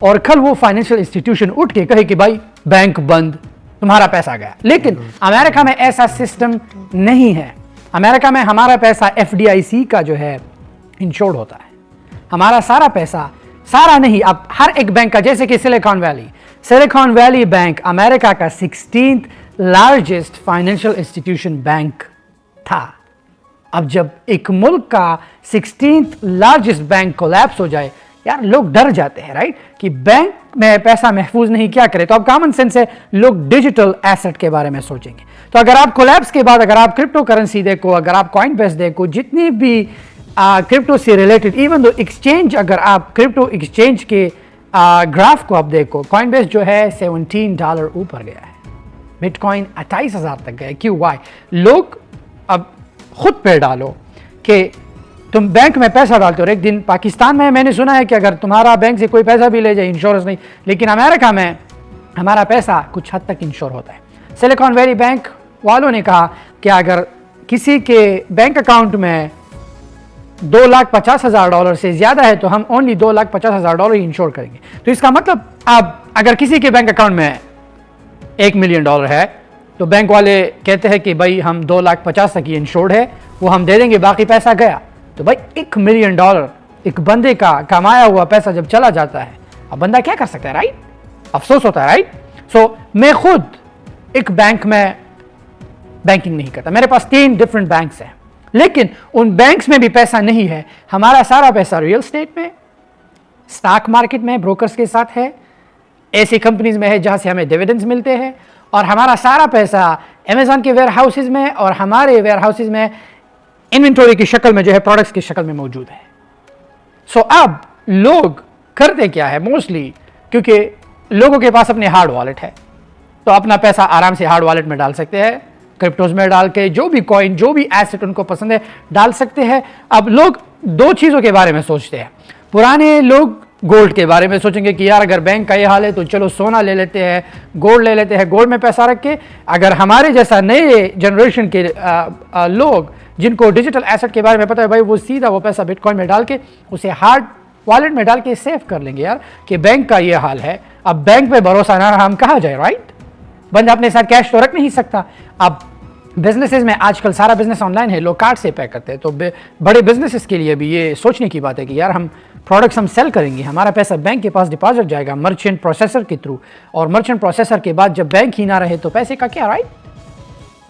और कल वो फाइनेंशियल इंस्टीट्यूशन उठ के कहे कि भाई बैंक बंद, तुम्हारा पैसा गया। लेकिन अमेरिका में ऐसा सिस्टम नहीं है। अमेरिका में हमारा पैसा FDIC का जो है इंश्योर्ड होता है। हमारा सारा पैसा, सारा नहीं, अब हर एक बैंक का, जैसे कि सिलिकॉन वैली बैंक अमेरिका का 16th largest financial institution bank था। अब जब एक मुल्क का 16th लार्जेस्ट बैंक कोलैप्स हो जाए, यार लोग डर जाते हैं, राइट, कि बैंक में पैसा महफूज नहीं, क्या करें। तो अब कॉमन सेंस है, लोग डिजिटल एसेट के बारे में सोचेंगे। तो अगर आप कोलैप्स के बाद अगर आप क्रिप्टो करेंसी देखो, अगर आप कॉइनबेस देखो, जितनी भी क्रिप्टो से रिलेटेड, इवन दो एक्सचेंज, अगर आप क्रिप्टो एक्सचेंज के ग्राफ को आप देखो, कॉइनबेस जो है $17 ऊपर गया है, बिटकॉइन 28,000 तक गया। क्यों? वाई? लोग अब खुद पे डालो कि तुम बैंक में पैसा डालते हो, और एक दिन पाकिस्तान में मैंने सुना है कि अगर तुम्हारा बैंक से कोई पैसा भी ले जाए, इंश्योरेंस नहीं, लेकिन अमेरिका में हमारा पैसा कुछ हद तक इंश्योर होता है। सिलिकॉन वैली बैंक वालों ने कहा कि अगर किसी के बैंक अकाउंट में $250,000 से ज्यादा है तो हम ओनली $250,000 ही इंश्योर करेंगे। तो इसका मतलब अब अगर किसी के बैंक अकाउंट में $1 मिलियन है तो बैंक वाले कहते हैं कि भाई हम 250,000 तक ही इंश्योर्ड है, वो हम दे देंगे, बाकी पैसा गया। तो भाई $1 मिलियन एक बंदे का कमाया हुआ पैसा जब चला जाता है, अब बंदा क्या कर सकता है, राइट? अफसोस होता है, राइट? सो मैं खुद एक बैंक में बैंकिंग नहीं करता, मेरे पास 3 डिफरेंट बैंक्स हैं, लेकिन उन बैंक्स में भी पैसा नहीं है। हमारा सारा पैसा रियल स्टेट में, स्टॉक मार्केट में, ब्रोकर्स के साथ है, ऐसी कंपनीज में है जहां से हमें डिविडेंड्स मिलते हैं, और हमारा सारा पैसा अमेज़न के वेयर हाउसेज में और हमारे वेयर हाउसेज में इन्वेंटरी की शक्ल में जो है, प्रोडक्ट्स की शक्ल में मौजूद है। सो अब लोग करते क्या है मोस्टली, क्योंकि लोगों के पास अपने हार्ड वॉलेट है, तो अपना पैसा आराम से हार्ड वॉलेट में डाल सकते हैं, क्रिप्टोज में डाल के, जो भी कॉइन, जो भी एसेट उनको पसंद है डाल सकते हैं। अब लोग 2 चीज़ों के बारे में सोचते हैं। पुराने लोग गोल्ड के बारे में सोचेंगे कि यार अगर बैंक का ये हाल है तो चलो सोना ले लेते हैं, गोल्ड ले लेते हैं, गोल्ड में पैसा रख के। अगर हमारे जैसा नए जनरेशन के लोग जिनको डिजिटल एसेट के बारे में पता है, भाई वो सीधा वो पैसा बिटकॉइन में डाल के उसे हार्ड वॉलेट में डाल के सेव कर लेंगे। यार कि बैंक का ये हाल है, अब बैंक पे भरोसा ना रहा, हम कहाँ जाए, राइट? बंदा अपने साथ कैश तो रख नहीं सकता। अब बिजनेसेस में आजकल सारा बिजनेस ऑनलाइन है, लोग कार्ड से पे करते हैं, तो बड़े बिजनेसेस के लिए भी ये सोचने की बात है कि यार हम प्रोडक्ट्स हम सेल करेंगे, हमारा पैसा बैंक के पास डिपॉजिट जाएगा मर्चेंट प्रोसेसर के थ्रू, और मर्चेंट प्रोसेसर के बाद जब बैंक ही ना रहे तो पैसे का क्या, राइट?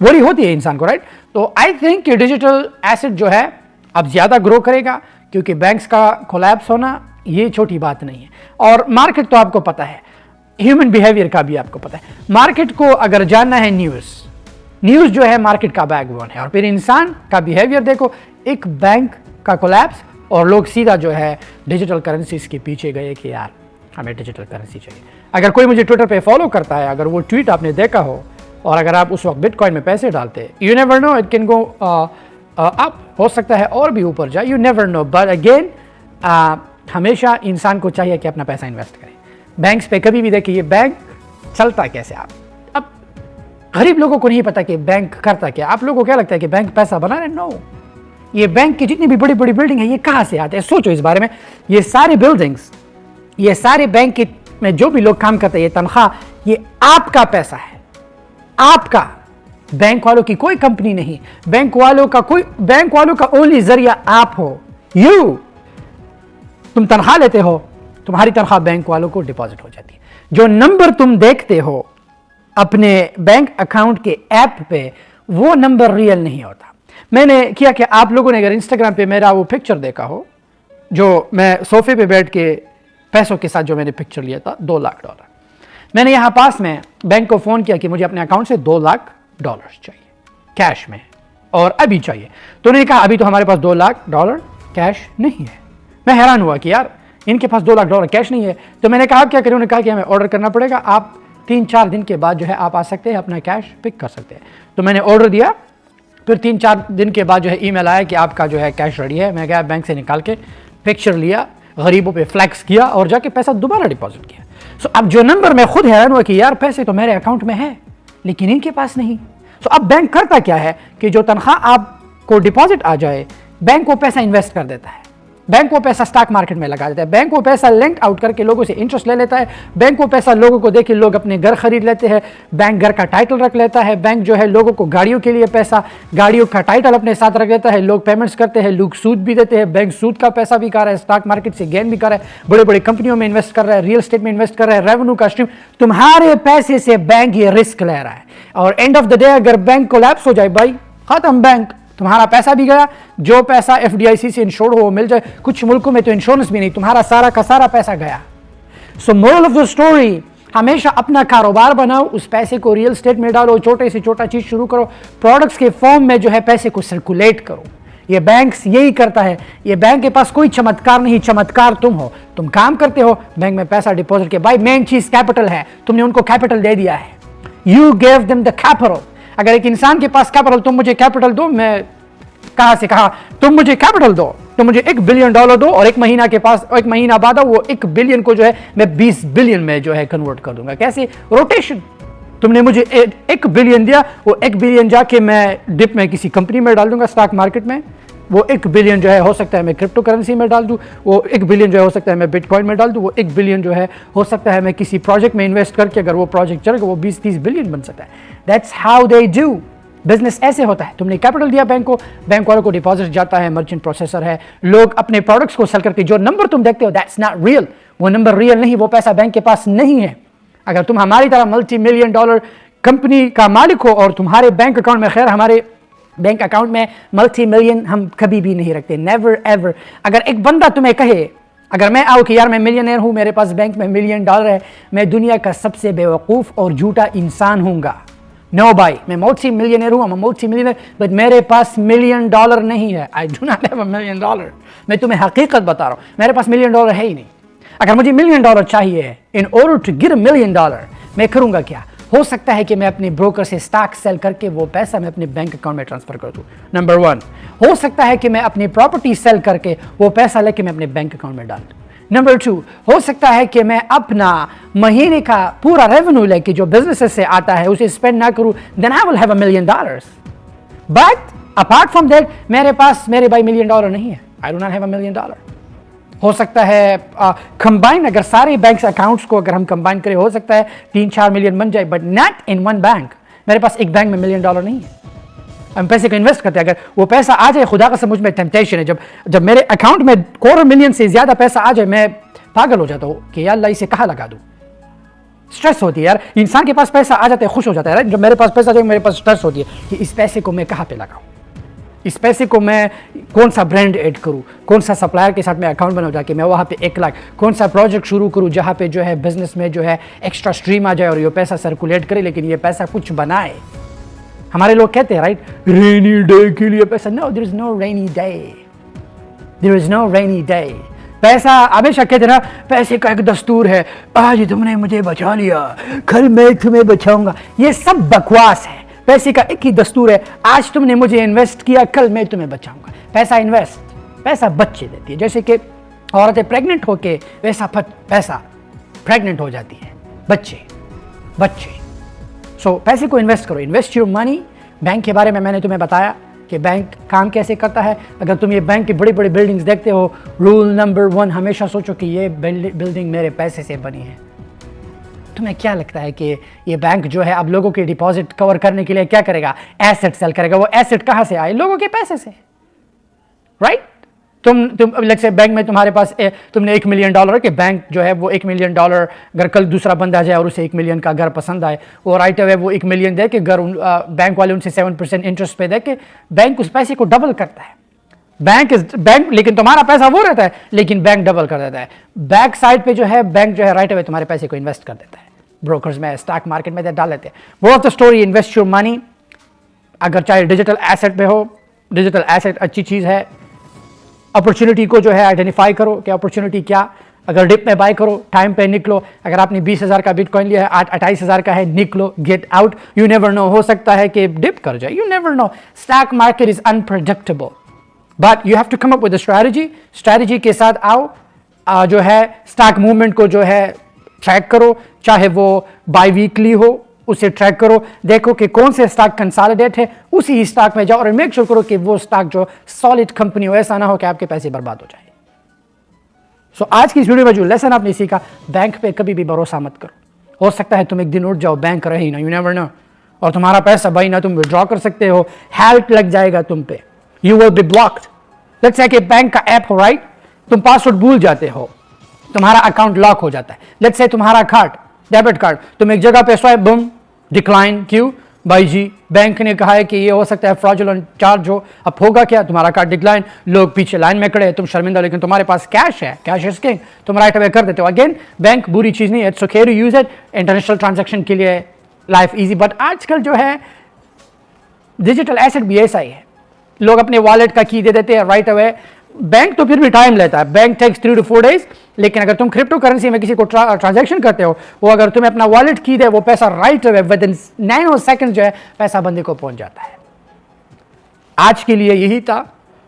वही होती है इंसान को, राइट? तो आई थिंक कि डिजिटल एसेट जो है अब ज़्यादा ग्रो करेगा, क्योंकि बैंक्स का कोलैप्स होना ये छोटी बात नहीं है। और मार्केट तो आपको पता है, ह्यूमन बिहेवियर का भी आपको पता है। मार्केट को अगर जानना है, न्यूज़ जो है मार्केट का बैकबोन है, और फिर इंसान का बिहेवियर देखो, एक बैंक का कोलैप्स और लोग सीधा जो है डिजिटल करेंसीज के पीछे गए कि यार हमें डिजिटल करेंसी चाहिए। अगर कोई मुझे ट्विटर पे फॉलो करता है, अगर वो ट्वीट आपने देखा हो, और अगर आप उस वक्त बिटकॉइन में पैसे डालते, you never no, it can go up, हो सकता है और भी ऊपर जाए, you never no. But again हमेशा इंसान को चाहिए कि अपना पैसा इन्वेस्ट करें। बैंक्स पे कभी भी देखिए, बैंक चलता कैसे, आप अब गरीब लोगों को नहीं पता कि बैंक करता क्या। आप लोगों को क्या लगता है कि बैंक पैसा बना रहे? नो, ये बैंक की जितनी भी बड़ी बड़ी बिल्डिंग है, ये कहाँ से आते हैं? सोचो इस बारे में। ये सारी बिल्डिंग्स, ये सारे बैंक के में जो भी लोग काम करते हैं, ये तनख्वाह, ये आपका पैसा है, आपका। बैंक वालों की कोई कंपनी नहीं, बैंक वालों का ओनली जरिया आप हो। तुम तनख्वाह लेते हो, तुम्हारी तनख्वाह बैंक वालों को डिपॉजिट हो जाती है। जो नंबर तुम देखते हो अपने बैंक अकाउंट के ऐप पे, वो नंबर रियल नहीं होता। मैंने किया कि आप लोगों ने अगर इंस्टाग्राम पे मेरा वो पिक्चर देखा हो, जो मैं सोफे पे बैठ के पैसों के साथ जो मैंने पिक्चर लिया था, $2 लाख। मैंने यहाँ पास में बैंक को फ़ोन किया कि मुझे अपने अकाउंट से $2 लाख चाहिए कैश में, और अभी चाहिए। तो उन्होंने कहा अभी तो हमारे पास $2 लाख कैश नहीं है। मैं हैरान हुआ कि यार इनके पास $2 लाख कैश नहीं है। तो मैंने कहा क्या करें? उन्होंने कहा कि हमें ऑर्डर करना पड़ेगा, आप 3-4 दिन के बाद जो है आप आ सकते हैं, अपना कैश पिक कर सकते हैं। तो मैंने ऑर्डर दिया, फिर 3-4 दिन के बाद जो है ईमेल आया कि आपका जो है कैश रेडी है। मैं गया बैंक से निकाल के पिक्चर लिया, गरीबों पे फ्लैक्स किया, और जाके पैसा दोबारा डिपॉजिट किया। सो अब जो नंबर, मैं खुद हैरान हुआ कि यार पैसे तो मेरे अकाउंट में है लेकिन इनके पास नहीं। सो अब बैंक करता क्या है कि जो तनख्वाह आपको डिपॉजिट आ जाए, बैंक वो पैसा इन्वेस्ट कर देता है। बैंक वो पैसा स्टॉक मार्केट में लगा देता है, बैंक वो पैसा लेंट आउट करके लोगों से इंटरेस्ट ले लेता है, बैंक वो पैसा लोगों को देके लोग अपने घर खरीद लेते हैं, बैंक घर का टाइटल रख लेता है, बैंक जो है लोगों को गाड़ियों के लिए पैसा, गाड़ियों का टाइटल अपने साथ रख लेता है, लोग पेमेंट्स करते हैं, लोग सूद भी देते हैं, बैंक सूद का पैसा भी कर रहा है, स्टॉक मार्केट से गेन भी कर रहा है, बड़े बड़े कंपनियों में इन्वेस्ट कर रहा है, रियल एस्टेट में इन्वेस्ट कर रहा है, रेवेन्यू का स्ट्रीम, तुम्हारे पैसे से बैंक ये रिस्क ले रहा है। और एंड ऑफ द डे अगर बैंक कोलैप्स हो जाए भाई, खत्म, बैंक, तुम्हारा पैसा भी गया, जो पैसा FDIC से इंश्योर्ड हो वो मिल जाए, कुछ मुल्कों में तो इंश्योरेंस भी नहीं, तुम्हारा सारा का सारा पैसा गया। सो मोरल ऑफ द स्टोरी, हमेशा अपना कारोबार बनाओ, उस पैसे को रियल एस्टेट में डालो, छोटे से छोटा चीज शुरू करो, प्रोडक्ट्स के फॉर्म में जो है पैसे को सर्कुलेट करो। ये बैंक्स यही करता है, ये बैंक के पास कोई चमत्कार नहीं, चमत्कार तुम हो, तुम काम करते हो, बैंक में पैसा डिपॉजिट के, भाई मेन चीज कैपिटल है, तुमने उनको कैपिटल दे दिया है, you gave them the capital. अगर एक इंसान के पास कैपिटल, तुम मुझे कैपिटल दो, मैं कहां से कहा, तुम मुझे कैपिटल दो, तुम मुझे $1 बिलियन दो, और एक महीना के पास, एक महीना बाद वो 1 बिलियन को जो है मैं 20 बिलियन में जो है कन्वर्ट कर दूंगा। कैसे? रोटेशन। तुमने मुझे 1 बिलियन दिया, वो 1 बिलियन जाके मैं डिप में किसी कंपनी में डाल दूंगा, स्टॉक मार्केट में, वो 1 बिलियन जो है हो सकता है मैं क्रिप्टो करेंसी में डाल दूं, वो 1 बिलियन जो है हो सकता है मैं बिटकॉइन में डाल दूं, वो 1 बिलियन जो है हो सकता है मैं किसी प्रोजेक्ट में इन्वेस्ट करके, अगर वो प्रोजेक्ट चलेगा वो 20-30 बिलियन बन सकता है। That's how they do business, ऐसे होता है। तुमने कैपिटल दिया बैंक को, बैंक वालों को डिपॉजिट जाता है, मर्चेंट प्रोसेसर है, लोग अपने प्रोडक्ट्स को सेल करके, जो नंबर तुम देखते हो दैट्स नॉट रियल, वो नंबर रियल नहीं, वो पैसा बैंक के पास नहीं है। अगर तुम हमारी तरह $multi-million कंपनी का मालिक हो और तुम्हारे बैंक अकाउंट में, खैर हमारे बैंक अकाउंट में $multi-million हम कभी भी नहीं रखते, नेवर एवर। अगर एक बंदा तुम्हें कहे, अगर मैं आऊँ कि यार मैं मिलियनर हूँ, मेरे पास बैंक में $1 मिलियन है, मैं दुनिया का सबसे बेवकूफ़ और झूठा इंसान हूँगा। नो भाई, मैं $multi-millionaire हूँ, $multi-millionaire, बट मेरे पास $1 मिलियन नहीं है। I do not have $1 million. मैं तुम्हें हकीकत बता रहा हूँ, मेरे पास $1 मिलियन है ही नहीं। अगर मुझे $1 मिलियन चाहिए, in order to get $1 million, मैं करूँगा क्या? हो सकता है कि मैं अपने ब्रोकर से स्टॉक सेल करके वो पैसा मैं अपने बैंक अकाउंट में ट्रांसफर कर दूं, नंबर 1। हो सकता है कि मैं अपनी प्रॉपर्टी सेल करके वो पैसा लेके मैं अपने बैंक अकाउंट में डाल दूं, नंबर 2। हो सकता है कि मैं अपना महीने का पूरा रेवेन्यू लेके जो बिजनेस से आता है उसे स्पेंड ना करूं, then I will have $1 million. But apart from that मेरे पास, मेरे भाई $1 मिलियन नहीं है, I do not have $1 million. हो सकता है कंबाइन, अगर सारे बैंक अकाउंट्स को अगर हम कंबाइन करें, हो सकता है 3-4 मिलियन बन जाए, but not in one bank. मेरे पास एक बैंक में $1 मिलियन नहीं है। हम पैसे को इन्वेस्ट करते हैं, अगर वो पैसा आ जाए, खुदा का समझ में टेम्पटेशन है, जब मेरे अकाउंट में $250,000 से ज्यादा पैसा आ जाए, मैं पागल हो जाता हूँ कि यार अल्लाह इसे कहाँ लगा दूँ। स्ट्रेस होती है यार, इंसान के पास पैसा आ जाता है खुश हो जाता है, जब मेरे पास पैसा जाए मेरे पास स्ट्रेस होती है कि इस पैसे को मैं कहाँ पे लगाऊँ, इस पैसे को मैं कौन सा ब्रांड ऐड करूं, कौन सा सप्लायर के साथ मैं अकाउंट बनाऊं जाके मैं वहाँ पे 1 लाख, कौन सा प्रोजेक्ट शुरू करूं जहाँ पे जो है बिजनेस में जो है एक्स्ट्रा स्ट्रीम आ जाए और ये पैसा सर्कुलेट करे, लेकिन ये पैसा कुछ बनाए। हमारे लोग कहते हैं राइट, रेनी डे के लिए पैसा, no there is no rainy day, there is no rainy day. पैसा हमेशा कहते ना, पैसे का एक दस्तूर है, आज तुमने मुझे बचा लिया, कल मैं तुम्हें बचाऊंगा। ये सब बकवास है। पैसे का एक ही दस्तूर है, आज तुमने मुझे इन्वेस्ट किया, कल मैं तुम्हें बचाऊंगा। पैसा इन्वेस्ट, पैसा बच्चे देती है, जैसे कि औरतें प्रेग्नेंट होके वैसा पैसा प्रेग्नेंट हो जाती है, बच्चे। सो पैसे को इन्वेस्ट करो, इन्वेस्ट योर मनी। बैंक के बारे में मैंने तुम्हें बताया कि बैंक काम कैसे करता है। अगर तुम ये बैंक की बड़ी बड़ी बिल्डिंग्स देखते हो, रूल नंबर 1 हमेशा सोचो कि ये बिल्डिंग मेरे पैसे से बनी है। तुम्हें क्या लगता है कि ये बैंक जो है अब लोगों के डिपॉजिट कवर करने के लिए क्या करेगा? एसेट सेल करेगा। वो एसेट कहाँ से आए? लोगों के पैसे से, राइट? तुम लेट्स से बैंक में तुम्हारे पास तुमने $1 मिलियन के, बैंक जो है वो $1 मिलियन, अगर कल दूसरा बंदा जाए और उसे $1 मिलियन का घर पसंद आए, वो राइट अवे वो $1 मिलियन दे के घर, बैंक वाले उनसे 7% इंटरेस्ट पे दे के बैंक उस पैसे को डबल करता है। बैंक लेकिन तुम्हारा पैसा वो रहता है, लेकिन बैंक डबल कर देता है। बैक साइड पे जो है बैंक जो है राइट अवे तुम्हारे पैसे को इन्वेस्ट कर देता है, ब्रोकर्स में, स्टॉक मार्केट में डाल देते हैं। वो of the story, invest your money. अगर चाहे डिजिटल एसेट पे हो, डिजिटल एसेट अच्छी चीज़ है। अपॉर्चुनिटी को जो है आइडेंटिफाई करो कि अपॉर्चुनिटी क्या। अगर डिप में बाय करो, टाइम पे निकलो। अगर आपने 20,000 का बिटकॉइन लिया है, 28,000 का है, निकलो, get out. You never know, हो सकता है कि डिप कर जाए, you never know. Stock market is unpredictable, but you have to come up with strategy के साथ आओ। जो है स्टॉक मूवमेंट को जो है ट्रैक करो, चाहे वो बाई वीकली हो, उसे ट्रैक करो, देखो कि कौन से स्टॉक कंसोलिडेट है, उसी स्टॉक में जाओ और मेक श्योर करो कि वो स्टॉक जो सॉलिड कंपनी हो, ऐसा ना हो कि आपके पैसे बर्बाद हो जाए। सो आज की इस वीडियो में जो लेसन आपने सीखा, बैंक पे कभी भी भरोसा मत करो। हो सकता है तुम एक दिन उठ जाओ, बैंक रहे ना, यू नेवर नो, और तुम्हारा पैसा भाई ना तुम विड्रॉ कर सकते हो, हेल्प लग जाएगा तुम पे, you will be blocked. Let's say कि बैंक का ऐप हो, राइट, तुम पासवर्ड भूल जाते हो, तुम्हारा अकाउंट लॉक हो जाता है। लेट्स से तुम्हारा कार्ड, डेबिट कार्ड, तुम एक जगह पे स्वाइप, बूम, डिक्लाइन, क्यों भाई जी बैंक ने कहा है कि ये हो सकता है फ्रॉडुलेंट चार्ज हो। अब होगा क्या, तुम्हारा कार्ड डिक्लाइन, लोग पीछे लाइन में खड़े हैं, तुम शर्मिंदा, लेकिन तुम्हारे पास कैश है, कैश इज किंग, तुम राइट अवे कर देते हो। अगेन बैंक बुरी चीज नहीं है, it's okay to use it international transaction के लिए, लाइफ इजी। बट आजकल जो है डिजिटल एसेट भी ऐसा ही है, लोग अपने वॉलेट का की दे देते हैं राइट अवे। बैंक तो फिर भी टाइम लेता है, बैंक टेक्स 3 to 4 days, लेकिन अगर तुम क्रिप्टो करेंसी में किसी को ट्रांजैक्शन करते हो, वो अगर तुम्हें अपना वॉलेट की दे, वो पैसा right away with in nano second जो है पैसा बंदे को पहुंच जाता है। आज के लिए यही था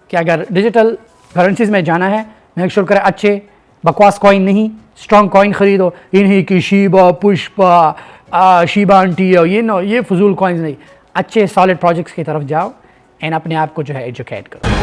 कि अगर डिजिटल करेंसीज में जाना है, मेक श्योर करें अच्छे बकवास कॉइन नहीं, स्ट्रॉन्ग कॉइन खरीदो, इन्हीं की शीबा, पुष्पा, शीबा आंटी, ये फजूल कॉइन्स नहीं, अच्छे सॉलिड प्रोजेक्ट्स की तरफ जाओ एंड अपने आप को जो है एजुकेट करो।